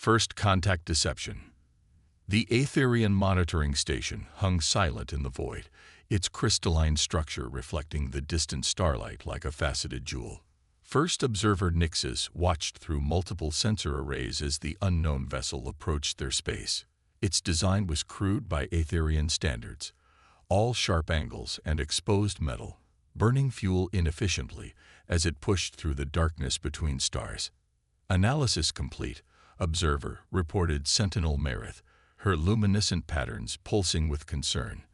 First contact deception. The Aetherian monitoring station hung silent in the void, its crystalline structure reflecting the distant starlight like a faceted jewel. First observer Nixus watched through multiple sensor arrays as the unknown vessel approached their space. Its design was crude by Aetherian standards, all sharp angles and exposed metal, burning fuel inefficiently as it pushed through the darkness between stars. Analysis complete, observer reported Sentinel Marith, her luminescent patterns pulsing with concern.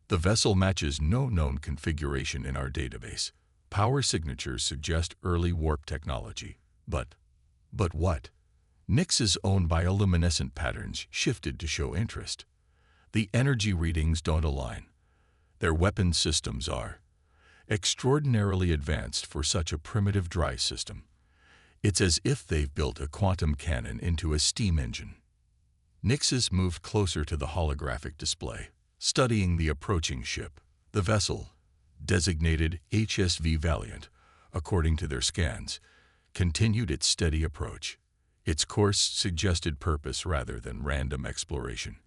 The vessel matches no known configuration in our database. Power signatures suggest early warp technology. But what? Nix's own bioluminescent patterns shifted to show interest. The energy readings don't align. Their weapon systems are extraordinarily advanced for such a primitive drive system. It's as if they've built a quantum cannon into a steam engine. Nixus moved closer to the holographic display, studying the approaching ship. The vessel, designated HSV Valiant, according to their scans, continued its steady approach. Its course suggested purpose rather than random exploration,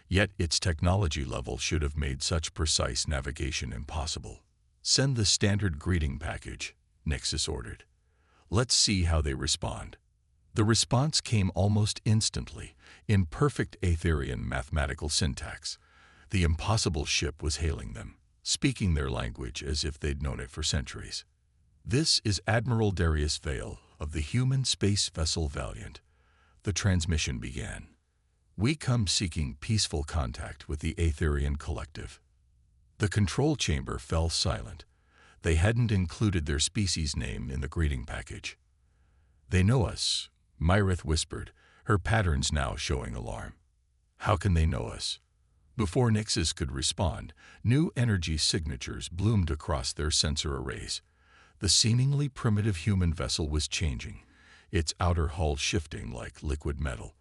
yet its technology level should have made such precise navigation impossible. Send the standard greeting package, Nixus ordered. Let's see how they respond. The response came almost instantly, in perfect Aetherian mathematical syntax. The impossible ship was hailing them, speaking their language as if they'd known it for centuries. This is Admiral Darius Vale of the human space vessel Valiant. The transmission began. We come seeking peaceful contact with the Aetherian collective. The control chamber fell silent. They hadn't included their species name in the greeting package. They know us, Myrith whispered, her patterns now showing alarm. How can they know us? Before Nixus could respond, new energy signatures bloomed across their sensor arrays. The seemingly primitive human vessel was changing, its outer hull shifting like liquid metal.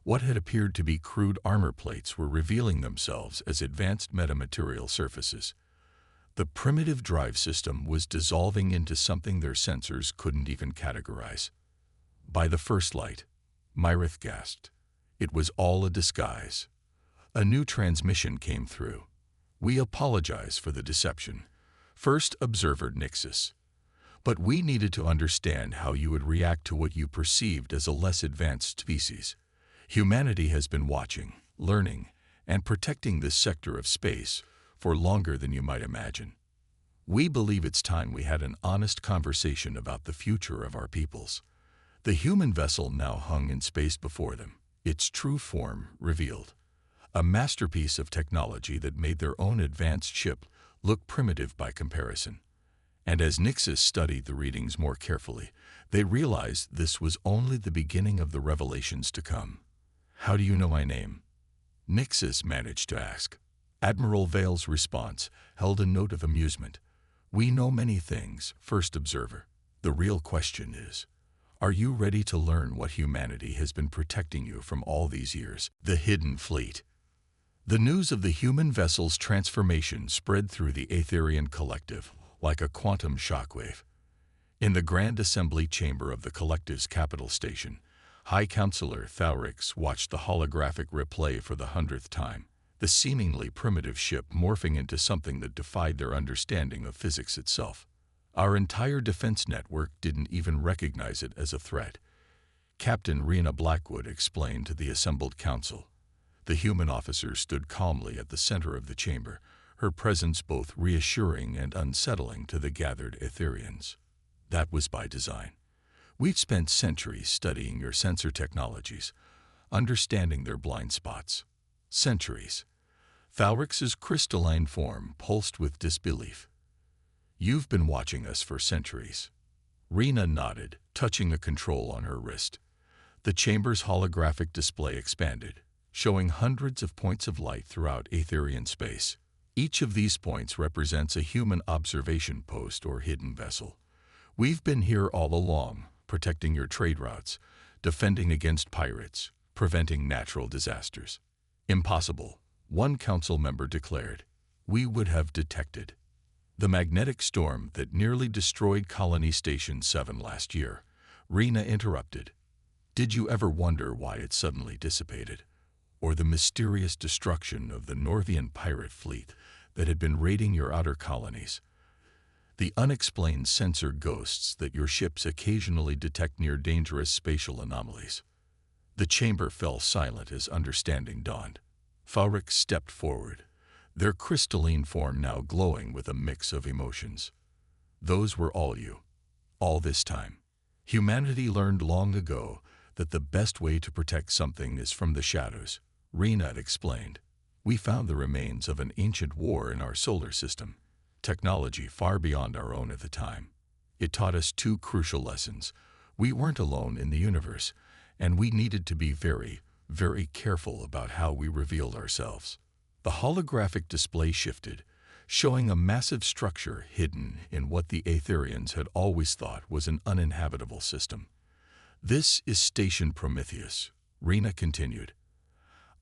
What had appeared to be crude armor plates were revealing themselves as advanced metamaterial surfaces. The primitive drive system was dissolving into something their sensors couldn't even categorize. By the first light, Myrith gasped. It was all a disguise. A new transmission came through. We apologize for the deception. First observer Nixus. But we needed to understand how you would react to what you perceived as a less advanced species. Humanity has been watching, learning, and protecting this sector of space for longer than you might imagine. We believe it's time we had an honest conversation about the future of our peoples. The human vessel now hung in space before them, its true form revealed. A masterpiece of technology that made their own advanced ship look primitive by comparison. And as Nixus studied the readings more carefully, they realized this was only the beginning of the revelations to come. How do you know my name? Nixus managed to ask. Admiral Vale's response held a note of amusement. We know many things, first observer. The real question is, are you ready to learn what humanity has been protecting you from all these years? The hidden fleet. The news of the human vessel's transformation spread through the Aetherian collective like a quantum shockwave. In the Grand Assembly chamber of the collective's capital station, High Counselor Thaurix watched the holographic replay for the 100th time, the seemingly primitive ship morphing into something that defied their understanding of physics itself. Our entire defense network didn't even recognize it as a threat, Captain Rena Blackwood explained to the assembled council. The human officer stood calmly at the center of the chamber, her presence both reassuring and unsettling to the gathered Aetherians. That was by design. We've spent centuries studying your sensor technologies, understanding their blind spots. Centuries. Thaurix's crystalline form pulsed with disbelief. You've been watching us for centuries. Rena nodded, touching a control on her wrist. The chamber's holographic display expanded, showing hundreds of points of light throughout Aetherian space. Each of these points represents a human observation post or hidden vessel. We've been here all along, protecting your trade routes, defending against pirates, preventing natural disasters. Impossible, one council member declared. We would have detected the magnetic storm that nearly destroyed Colony Station 7 last year. Rena interrupted. Did you ever wonder why it suddenly dissipated? Or the mysterious destruction of the Northian pirate fleet that had been raiding your outer colonies? The unexplained sensor ghosts that your ships occasionally detect near dangerous spatial anomalies. The chamber fell silent as understanding dawned. Farik stepped forward, their crystalline form now glowing with a mix of emotions. Those were all you. All this time. Humanity learned long ago that the best way to protect something is from the shadows, Rena explained. We found the remains of an ancient war in our solar system, technology far beyond our own at the time. It taught us two crucial lessons. We weren't alone in the universe, and we needed to be very, very careful about how we revealed ourselves. The holographic display shifted, showing a massive structure hidden in what the Aetherians had always thought was an uninhabitable system. This is Station Prometheus, Rena continued.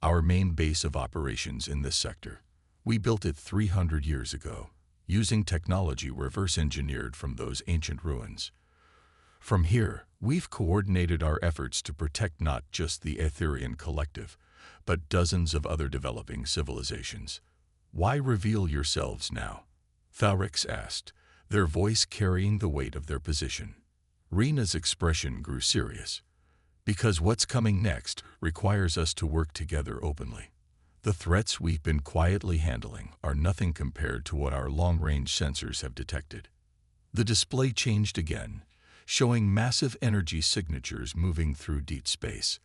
Our main base of operations in this sector. We built it 300 years ago, using technology reverse-engineered from those ancient ruins. From here, we've coordinated our efforts to protect not just the Aetherian collective, but dozens of other developing civilizations. Why reveal yourselves now? Thalrix asked, their voice carrying the weight of their position. Rena's expression grew serious. Because what's coming next requires us to work together openly. The threats we've been quietly handling are nothing compared to what our long-range sensors have detected. The display changed again, showing massive energy signatures moving through deep space.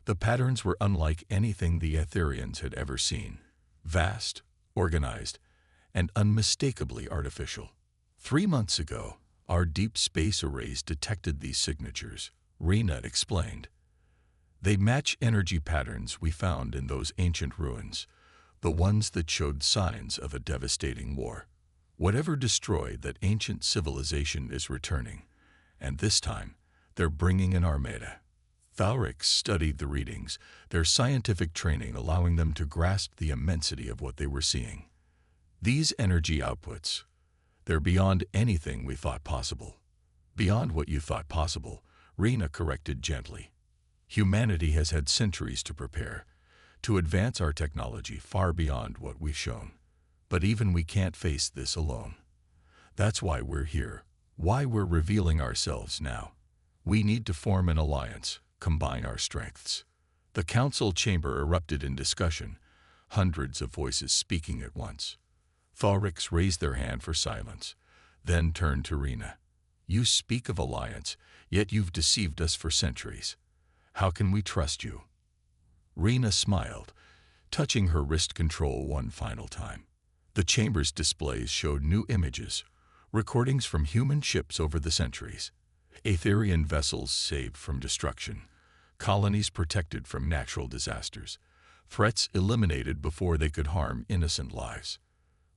The patterns were unlike anything the Aetherians had ever seen. Vast, organized, and unmistakably artificial. 3 months ago, our deep space arrays detected these signatures, Rena explained. They match energy patterns we found in those ancient ruins, the ones that showed signs of a devastating war. Whatever destroyed that ancient civilization is returning, and this time, they're bringing an armada. Thalrix studied the readings, their scientific training allowing them to grasp the immensity of what they were seeing. These energy outputs, they're beyond anything we thought possible. Beyond what you thought possible, Rena corrected gently. Humanity has had centuries to prepare, to advance our technology far beyond what we've shown. But even we can't face this alone. That's why we're here, why we're revealing ourselves now. We need to form an alliance, combine our strengths. The council chamber erupted in discussion, hundreds of voices speaking at once. Thalrix raised their hand for silence, then turned to Rena. You speak of alliance, yet you've deceived us for centuries. How can we trust you? Rena smiled, touching her wrist control one final time. The chamber's displays showed new images, recordings from human ships over the centuries. Aetherian vessels saved from destruction, colonies protected from natural disasters, threats eliminated before they could harm innocent lives.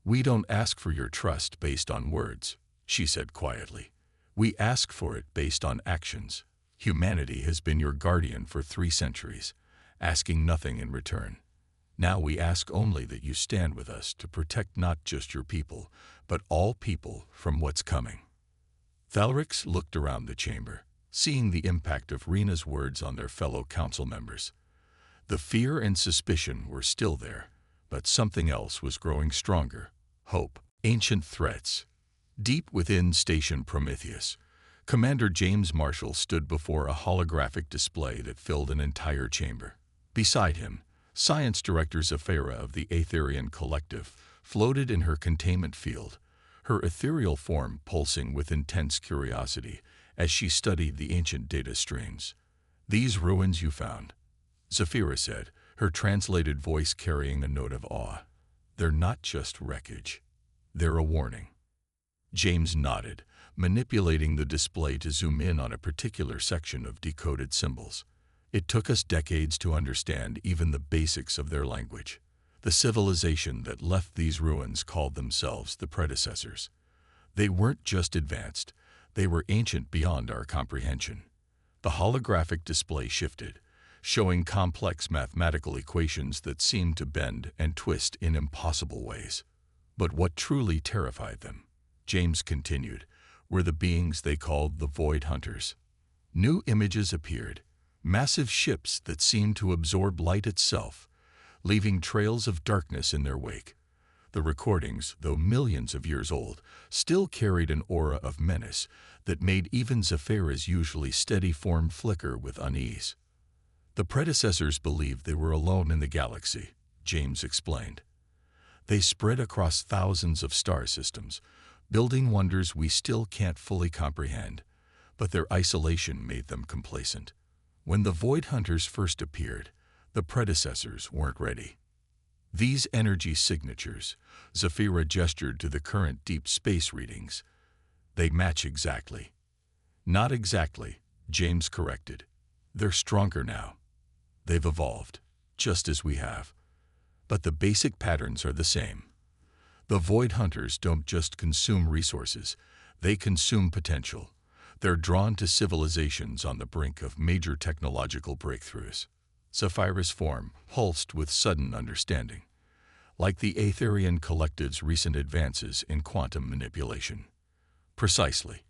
We don't ask for your trust based on words, she said quietly. We ask for it based on actions. Humanity has been your guardian for 3 centuries, asking nothing in return. Now we ask only that you stand with us to protect not just your people, but all people from what's coming. Thalrix looked around the chamber, seeing the impact of Rena's words on their fellow council members. The fear and suspicion were still there, but something else was growing stronger. Hope. Ancient threats. Deep within Station Prometheus, Commander James Marshall stood before a holographic display that filled an entire chamber. Beside him, Science Director Zafira of the Aetherian Collective floated in her containment field, her ethereal form pulsing with intense curiosity as she studied the ancient data streams. These ruins you found, Zafira said, her translated voice carrying a note of awe. They're not just wreckage. They're a warning. James nodded, manipulating the display to zoom in on a particular section of decoded symbols. It took us decades to understand even the basics of their language. The civilization that left these ruins called themselves the predecessors. They weren't just advanced, they were ancient beyond our comprehension. The holographic display shifted, showing complex mathematical equations that seemed to bend and twist in impossible ways. But what truly terrified them, James continued, were the beings they called the Void Hunters. New images appeared, Massive ships that seemed to absorb light itself, leaving trails of darkness in their wake. The recordings, though millions of years old, still carried an aura of menace that made even Zephyr's usually steady form flicker with unease. The predecessors believed they were alone in the galaxy, James explained. They spread across thousands of star systems, building wonders we still can't fully comprehend, but their isolation made them complacent. When the Void Hunters first appeared, the predecessors weren't ready. These energy signatures, Zephyra gestured to the current deep space readings, they match exactly. Not exactly, James corrected. They're stronger now. They've evolved, just as we have. But the basic patterns are the same. The Void Hunters don't just consume resources, they consume potential. They're drawn to civilizations on the brink of major technological breakthroughs. Zephyr's form pulsed with sudden understanding, like the Aetherian Collective's recent advances in quantum manipulation. Precisely.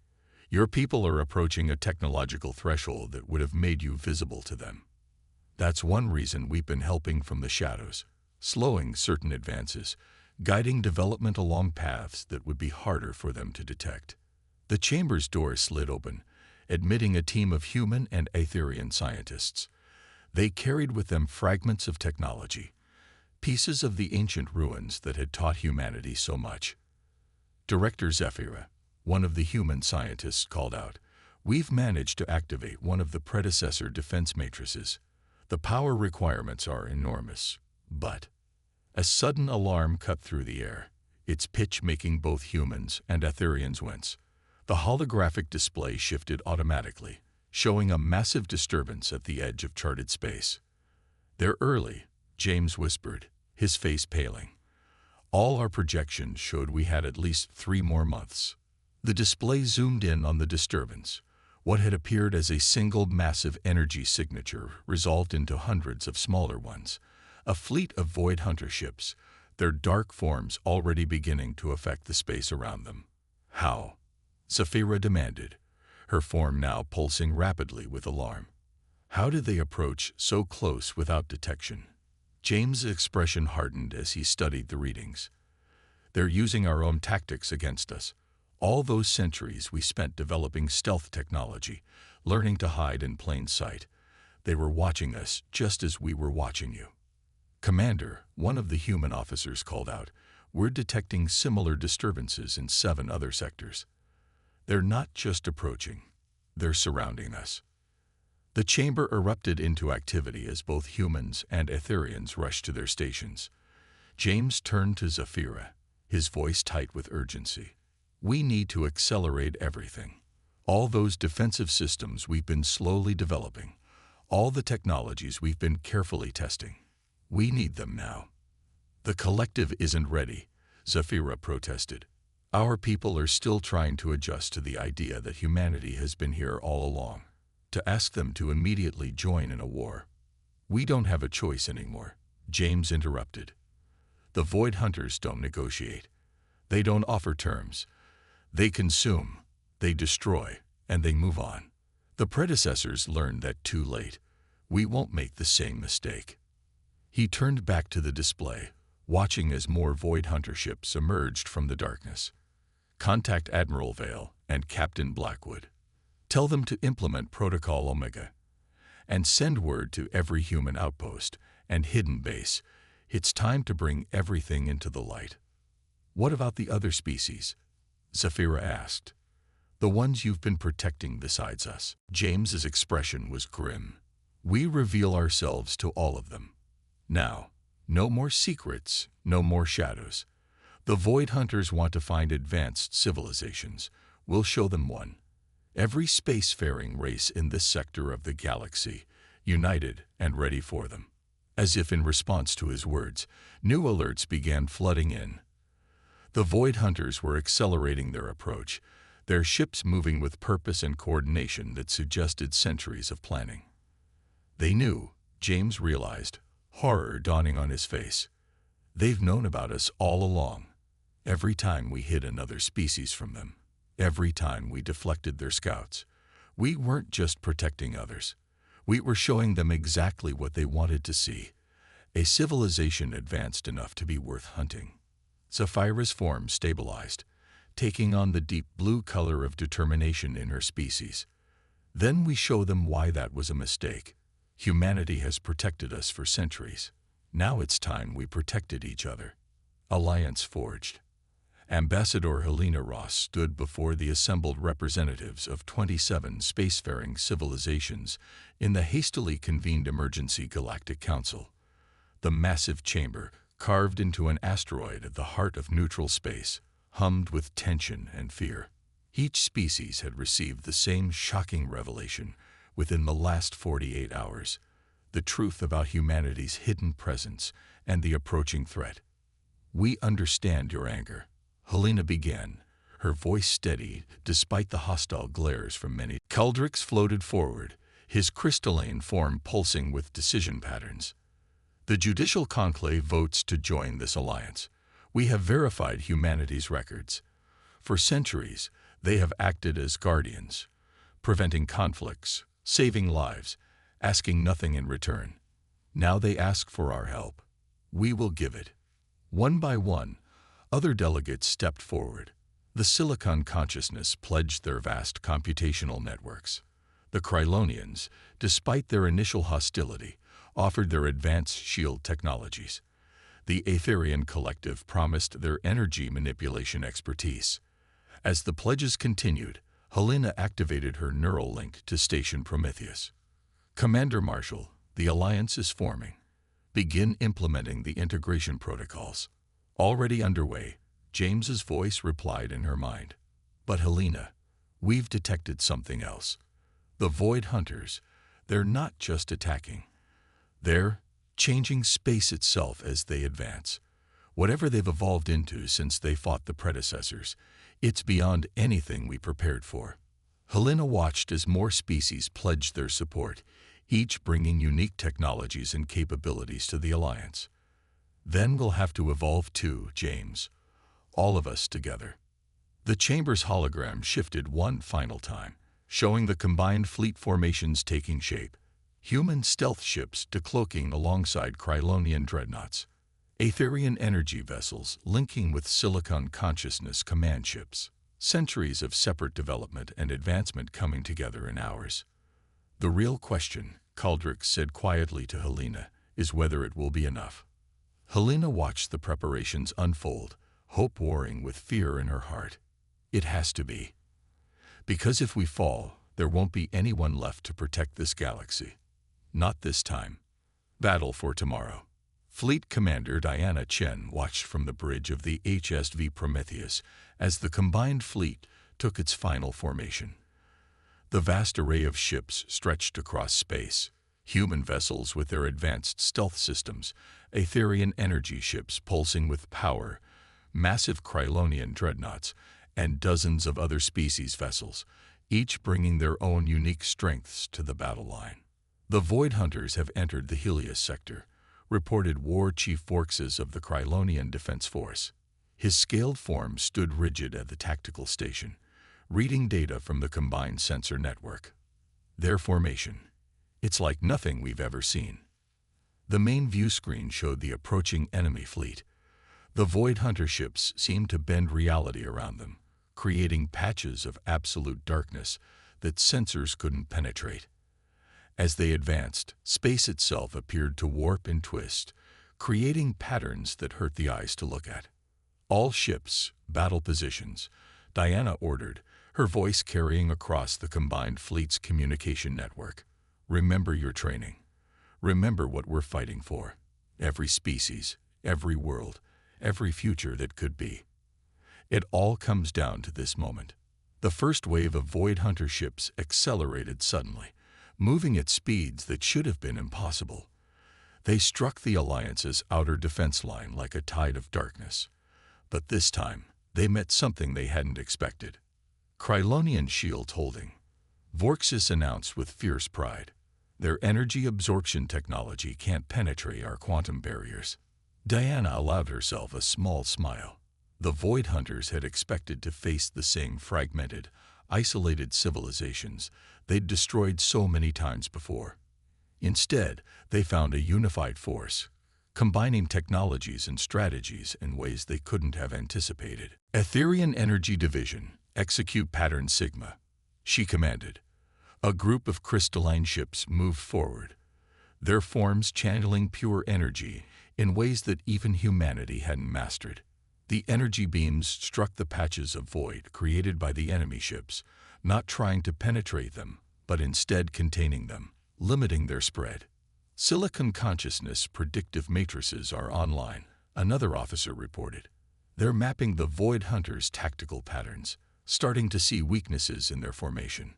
Your people are approaching a technological threshold that would have made you visible to them. That's one reason we've been helping from the shadows, slowing certain advances, guiding development along paths that would be harder for them to detect. The chamber's door slid open, admitting a team of human and Aetherian scientists. They carried with them fragments of technology, pieces of the ancient ruins that had taught humanity so much. Director Zephyra, one of the human scientists, called out, "We've managed to activate one of the predecessor defense matrices. The power requirements are enormous, but..." A sudden alarm cut through the air, its pitch making both humans and Aetherians wince. The holographic display shifted automatically, showing a massive disturbance at the edge of charted space. "They're early," James whispered, his face paling. "All our projections showed we had at least 3 more months." The display zoomed in on the disturbance. What had appeared as a single massive energy signature resolved into hundreds of smaller ones. A fleet of Void Hunter ships, their dark forms already beginning to affect the space around them. "How?" Zephyra demanded, her form now pulsing rapidly with alarm. "How did they approach so close without detection?" James's expression hardened as he studied the readings. "They're using our own tactics against us. All those centuries we spent developing stealth technology, learning to hide in plain sight. They were watching us just as we were watching you." "Commander," one of the human officers called out, "we're detecting similar disturbances in 7 other sectors. They're not just approaching, they're surrounding us." The chamber erupted into activity as both humans and Aetherians rushed to their stations. James turned to Zephyra, his voice tight with urgency. "We need to accelerate everything. All those defensive systems we've been slowly developing, all the technologies we've been carefully testing. We need them now." "The collective isn't ready," Zephyra protested. "Our people are still trying to adjust to the idea that humanity has been here all along. To ask them to immediately join in a war. We don't have a choice anymore," James interrupted. "The Void Hunters don't negotiate. They don't offer terms. They consume, they destroy, and they move on. The predecessors learned that too late. We won't make the same mistake." He turned back to the display, watching as more Void Hunter ships emerged from the darkness. "Contact Admiral Vale and Captain Blackwood. Tell them to implement Protocol Omega. And send word to every human outpost and hidden base. It's time to bring everything into the light." "What about the other species?" Zephyra asked. "The ones you've been protecting besides us." James's expression was grim. "We reveal ourselves to all of them. Now, no more secrets, no more shadows. The Void Hunters want to find advanced civilizations. We'll show them one. Every spacefaring race in this sector of the galaxy, united and ready for them." As if in response to his words, new alerts began flooding in. The Void Hunters were accelerating their approach, their ships moving with purpose and coordination that suggested centuries of planning. They knew, James realized, horror dawning on his face. They've known about us all along. Every time we hid another species from them, every time we deflected their scouts, we weren't just protecting others. We were showing them exactly what they wanted to see, a civilization advanced enough to be worth hunting. Sapphira's form stabilized, taking on the deep blue color of determination in her species. Then we show them why that was a mistake. Humanity has protected us for centuries. Now it's time we protected each other. Alliance forged. Ambassador Helena Ross stood before the assembled representatives of 27 spacefaring civilizations in the hastily convened Emergency Galactic Council. The massive chamber, carved into an asteroid at the heart of neutral space, hummed with tension and fear. Each species had received the same shocking revelation within the last 48 hours, the truth about humanity's hidden presence and the approaching threat. "We understand your anger," Helena began, her voice steady despite the hostile glares from many. Caldrix floated forward, his crystalline form pulsing with decision patterns. "The Judicial Conclave votes to join this alliance. We have verified humanity's records. For centuries, they have acted as guardians, preventing conflicts, saving lives, asking nothing in return. Now they ask for our help. We will give it." One by one, other delegates stepped forward. The Silicon Consciousness pledged their vast computational networks. The Krylonians, despite their initial hostility, offered their advanced shield technologies. The Aetherian Collective promised their energy manipulation expertise. As the pledges continued, Helena activated her neural link to station Prometheus. "Commander Marshall, the Alliance is forming. Begin implementing the integration protocols." "Already underway," James's voice replied in her mind. "But Helena, we've detected something else. The Void Hunters, they're not just attacking. They're changing space itself as they advance. Whatever they've evolved into since they fought the predecessors, it's beyond anything we prepared for." Helena watched as more species pledged their support, each bringing unique technologies and capabilities to the Alliance. "Then we'll have to evolve too, James. All of us together." The chamber's hologram shifted one final time, showing the combined fleet formations taking shape. Human stealth ships decloaking alongside Krylonian dreadnoughts. Aetherian energy vessels linking with Silicon Consciousness command ships. Centuries of separate development and advancement coming together in hours. "The real question," Caldrix said quietly to Helena, "is whether it will be enough." Helena watched the preparations unfold, hope warring with fear in her heart. "It has to be. Because if we fall, there won't be anyone left to protect this galaxy. Not this time. Battle for tomorrow." Fleet Commander Diana Chen watched from the bridge of the HSV Prometheus as the combined fleet took its final formation. The vast array of ships stretched across space, human vessels with their advanced stealth systems, Aetherian energy ships pulsing with power, massive Krylonian dreadnoughts, and dozens of other species vessels, each bringing their own unique strengths to the battle line. "The Void Hunters have entered the Helios sector," reported War Chief Vorxes of the Krylonian Defense Force. His scaled form stood rigid at the tactical station, reading data from the combined sensor network. "Their formation. It's like nothing we've ever seen." The main view screen showed the approaching enemy fleet. The Void Hunter ships seemed to bend reality around them, creating patches of absolute darkness that sensors couldn't penetrate. As they advanced, space itself appeared to warp and twist, creating patterns that hurt the eyes to look at. "All ships, battle positions," Diana ordered, her voice carrying across the combined fleet's communication network. "Remember your training. Remember what we're fighting for. Every species, every world, every future that could be. It all comes down to this moment." The first wave of Void Hunter ships accelerated suddenly, moving at speeds that should have been impossible. They struck the Alliance's outer defense line like a tide of darkness. But this time, they met something they hadn't expected. "Krylonian shield holding," Vorxes announced with fierce pride. "Their energy absorption technology can't penetrate our quantum barriers." Diana allowed herself a small smile. The Void Hunters had expected to face the same fragmented, isolated civilizations they'd destroyed so many times before. Instead, they found a unified force, combining technologies and strategies in ways they couldn't have anticipated. Etherian Energy Division, execute Pattern Sigma, she commanded. A group of crystalline ships moved forward, their forms channeling pure energy in ways that even humanity hadn't mastered. The energy beams struck the patches of void created by the enemy ships, not trying to penetrate them, but instead containing them, limiting their spread. Silicon consciousness predictive matrices are online, another officer reported. They're mapping the Void Hunters' tactical patterns, starting to see weaknesses in their formation.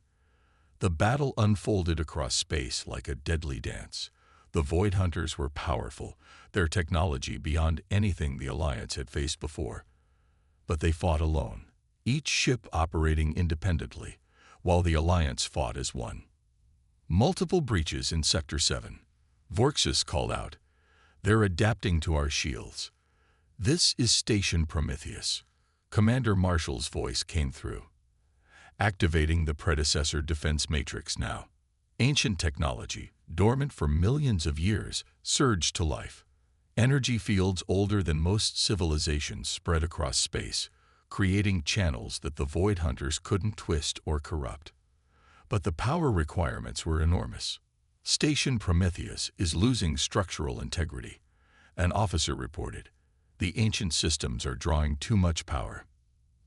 The battle unfolded across space like a deadly dance. The Void Hunters were powerful, their technology beyond anything the Alliance had faced before. But they fought alone, each ship operating independently, while the Alliance fought as one. Multiple breaches in Sector 7. Vorxus called out. They're adapting to our shields. This is Station Prometheus. Commander Marshall's voice came through. Activating the predecessor defense matrix now. Ancient technology, dormant for millions of years, surged to life. Energy fields older than most civilizations spread across space, creating channels that the Void Hunters couldn't twist or corrupt. But the power requirements were enormous. Station Prometheus is losing structural integrity, an officer reported. The ancient systems are drawing too much power.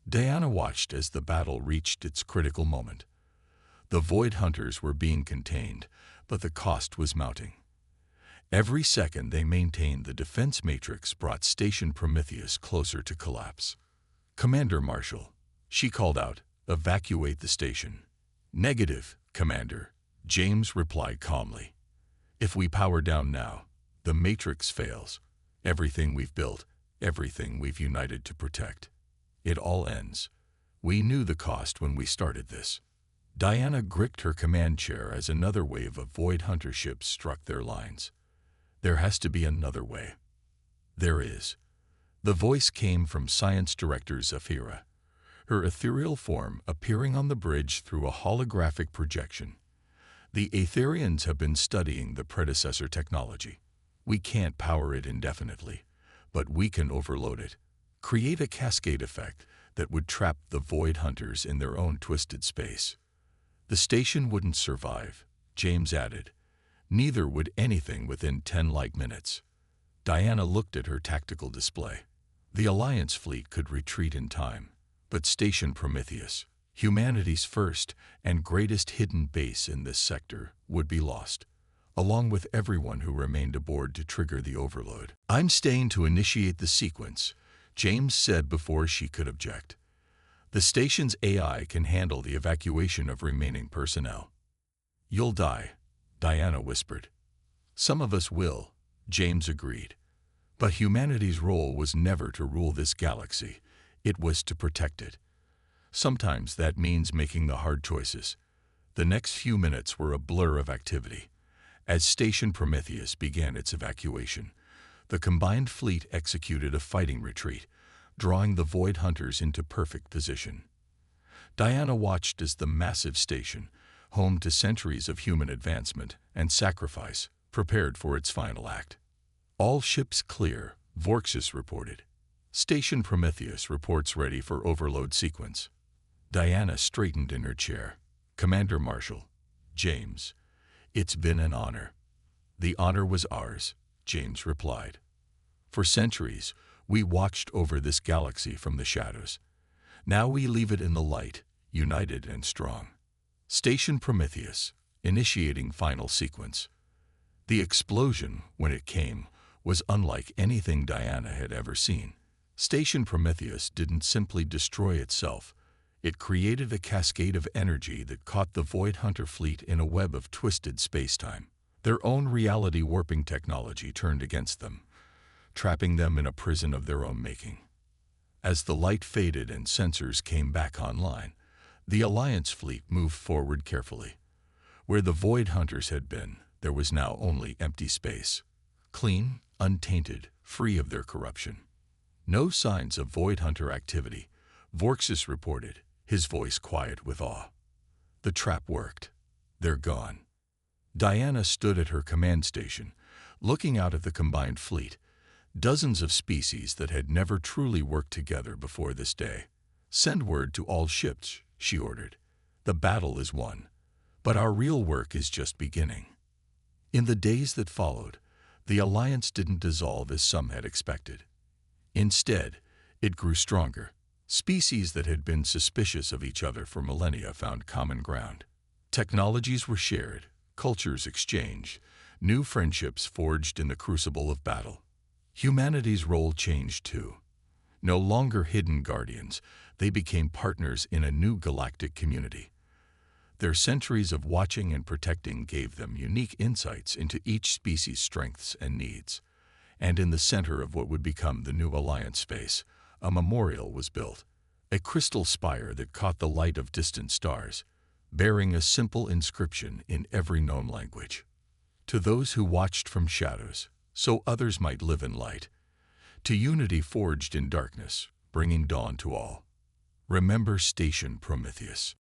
Diana watched as the battle reached its critical moment. The Void Hunters were being contained, but the cost was mounting. Every second they maintained the defense matrix brought Station Prometheus closer to collapse. Commander Marshall, she called out, evacuate the station. Negative, Commander, James replied calmly. If we power down now, the matrix fails. Everything we've built, everything we've united to protect. It all ends. We knew the cost when we started this. Diana gripped her command chair as another wave of Void Hunter ships struck their lines. There has to be another way. There is. The voice came from Science Director Zafira, her ethereal form appearing on the bridge through a holographic projection. The Aetherians have been studying the predecessor technology. We can't power it indefinitely, but we can overload it, create a cascade effect that would trap the Void Hunters in their own twisted space. The station wouldn't survive, James added. Neither would anything within 10 light minutes. Diana looked at her tactical display. The Alliance fleet could retreat in time, but Station Prometheus, humanity's first and greatest hidden base in this sector, would be lost, along with everyone who remained aboard to trigger the overload. I'm staying to initiate the sequence, James said before she could object. The station's AI can handle the evacuation of remaining personnel. You'll die, Diana whispered. Some of us will, James agreed. But humanity's role was never to rule this galaxy. It was to protect it. Sometimes that means making the hard choices. The next few minutes were a blur of activity. As Station Prometheus began its evacuation, the combined fleet executed a fighting retreat, drawing the Void Hunters into perfect position. Diana watched as the massive station, home to centuries of human advancement and sacrifice, prepared for its final act. All ships clear, Vorxus reported. Station Prometheus reports ready for overload sequence. Diana straightened in her chair. Commander Marshall, James, it's been an honor. The honor was ours, James replied. For centuries, we watched over this galaxy from the shadows. Now we leave it in the light, united and strong. Station Prometheus, initiating final sequence. The explosion, when it came, was unlike anything Diana had ever seen. Station Prometheus didn't simply destroy itself. It created a cascade of energy that caught the Void Hunter fleet in a web of twisted space-time. Their own reality warping technology turned against them, trapping them in a prison of their own making. As the light faded and sensors came back online, the Alliance fleet moved forward carefully. Where the Void Hunters had been, there was now only empty space. Clean, untainted, free of their corruption. No signs of Void Hunter activity, Vorxus reported, his voice quiet with awe. The trap worked. They're gone. Diana stood at her command station, looking out at the combined fleet, dozens of species that had never truly worked together before this day. "Send word to all ships," she ordered. "The battle is won, but our real work is just beginning." In the days that followed, the alliance didn't dissolve as some had expected. Instead, it grew stronger. Species that had been suspicious of each other for millennia found common ground. Technologies were shared, cultures exchanged, new friendships forged in the crucible of battle. Humanity's role changed too. No longer hidden guardians, they became partners in a new galactic community. Their centuries of watching and protecting gave them unique insights into each species' strengths and needs. And in the center of what would become the new alliance space, a memorial was built, a crystal spire that caught the light of distant stars, bearing a simple inscription in every known language. To those who watched from shadows, so others might live in light. To unity forged in darkness, bringing dawn to all. Remember Station Prometheus.